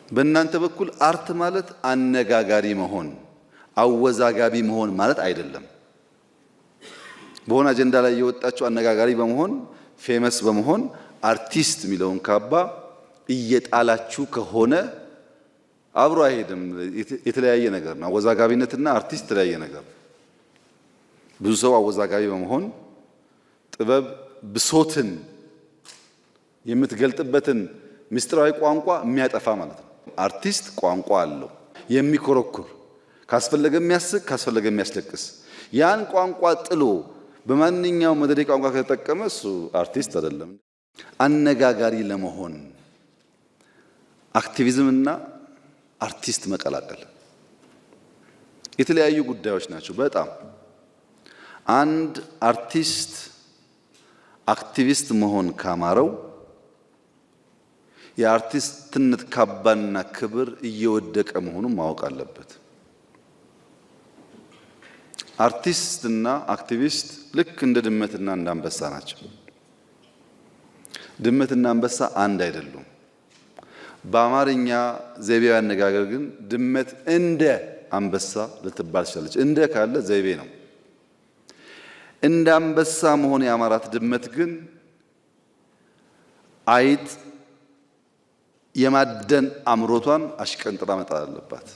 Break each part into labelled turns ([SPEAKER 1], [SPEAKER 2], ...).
[SPEAKER 1] በእናንተ በኩል አርት ማለት አነጋጋሪ መሆን አወዛጋቢ መሆን ማለት አይደለም። በሆነ አጀንዳ ላይ የወጣችሁ አነጋጋሪ በመሆን ፌመስ በመሆን አርቲስት የሚለውን ካባ እየጣላችሁ ከሆነ አብሮ አይሄድም። የተለያየ ነገር ነው። አወዛጋቢነትና አርቲስት የተለያየ ነገር። ብዙ ሰው አወዛጋቢ በመሆን ጥበብ ብሶትን የምትገልጥበትን ምስጢራዊ ቋንቋ የሚያጠፋ ማለት ነው። አርቲስት ቋንቋ አለው የሚኮረኩር ካስፈለገ የሚያስቅ ካስፈለገ የሚያስለቅስ። ያን ቋንቋ ጥሎ በማንኛውም መድረክ ቋንቋ ከተጠቀመ እሱ አርቲስት አይደለም። አነጋጋሪ ለመሆን አክቲቪዝምና አርቲስት መቀላቀል የተለያዩ ጉዳዮች ናቸው። በጣም አንድ አርቲስት አክቲቪስት መሆን ካማረው የአርቲስትነት ካባና ክብር እየወደቀ መሆኑን ማወቅ አለበት። አርቲስትና አክቲቪስት ልክ እንደ ድመትና እንደ አንበሳ ናቸው። ድመትና አንበሳ አንድ አይደሉም። በአማርኛ ዘይቤያዊ አነጋገር ግን ድመት እንደ አንበሳ ልትባል ትችላለች። እንደ ካለ ዘይቤ ነው። እንደ አንበሳ መሆን የአማራት ድመት ግን አይጥ የማደን አምሮቷን አሽቀንጥራ መጣል አለባት።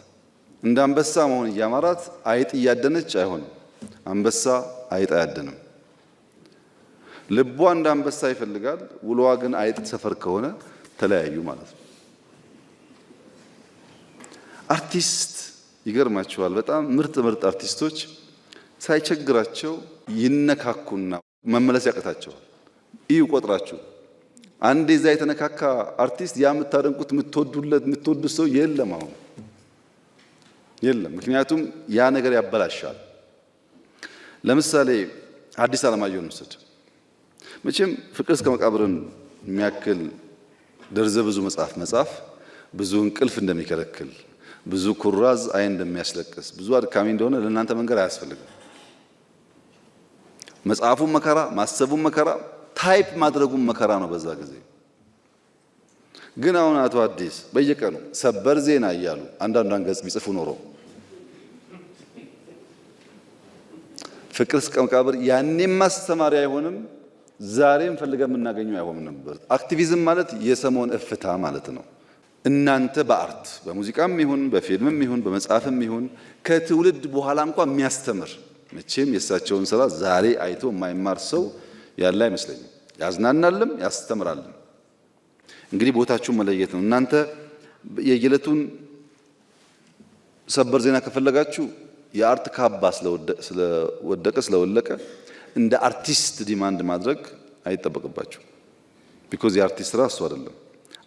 [SPEAKER 1] እንደ አንበሳ መሆን የአማራት አይጥ እያደነች አይሆንም። አንበሳ አይጥ አያደንም። ልቧ እንደ አንበሳ ይፈልጋል፣ ውሎዋ ግን አይጥ ሰፈር ከሆነ ተለያዩ ማለት ነው። አርቲስት ይገርማቸዋል። በጣም ምርጥ አርቲስቶች ሳይቸግራቸው ይነካኩና መመለስ ያቀታቸዋል። እዩ ቆጥራችሁ አንዴ እዛ የተነካካ አርቲስት ያ የምታደንቁት የምትወዱት ሰው የለም፣ አሁን የለም። ምክንያቱም ያ ነገር ያበላሻል። ለምሳሌ ሐዲስ ዓለማየሁን ውሰድ። መቼም ፍቅር እስከ መቃብርን የሚያክል ደርዘ ብዙ መጽሐፍ ብዙ እንቅልፍ እንደሚከለክል፣ ብዙ ኩራዝ አይን እንደሚያስለቅስ፣ ብዙ አድካሚ እንደሆነ ለእናንተ መንገር አያስፈልግም። መጽሐፉን መከራ፣ ማሰቡን መከራ፣ ታይፕ ማድረጉን መከራ ነው በዛ ጊዜ። ግን አሁን አቶ አዲስ በየቀኑ ሰበር ዜና እያሉ አንዳንዷን ገጽ ቢጽፉ ኖሮ ፍቅር እስከ መቃብር ያኔም ማስተማሪያ አይሆንም፣ ዛሬም ፈልገን የምናገኘው አይሆንም ነበር። አክቲቪዝም ማለት የሰሞን እፍታ ማለት ነው። እናንተ በአርት በሙዚቃም ይሁን በፊልምም ይሁን በመጽሐፍም ይሁን ከትውልድ በኋላ እንኳን የሚያስተምር መቼም የእሳቸውን ስራ ዛሬ አይቶ የማይማር ሰው ያለ አይመስለኝም። ያዝናናልም ያስተምራልም። እንግዲህ ቦታችሁን መለየት ነው። እናንተ የየዕለቱን ሰበር ዜና ከፈለጋችሁ የአርት ካባ ስለወለቀ እንደ አርቲስት ዲማንድ ማድረግ አይጠበቅባችሁ። ቢኮዝ የአርቲስት ስራ እሱ አይደለም።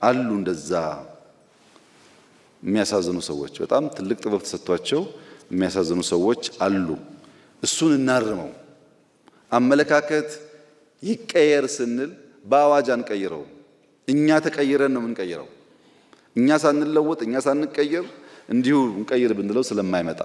[SPEAKER 1] አሉ እንደዛ የሚያሳዝኑ ሰዎች፣ በጣም ትልቅ ጥበብ ተሰጥቷቸው የሚያሳዝኑ ሰዎች አሉ። እሱን እናርመው። አመለካከት ይቀየር ስንል በአዋጅ አንቀይረው። እኛ ተቀይረን ነው የምንቀይረው። እኛ ሳንለወጥ እኛ ሳንቀየር እንዲሁ እንቀይር ብንለው ስለማይመጣ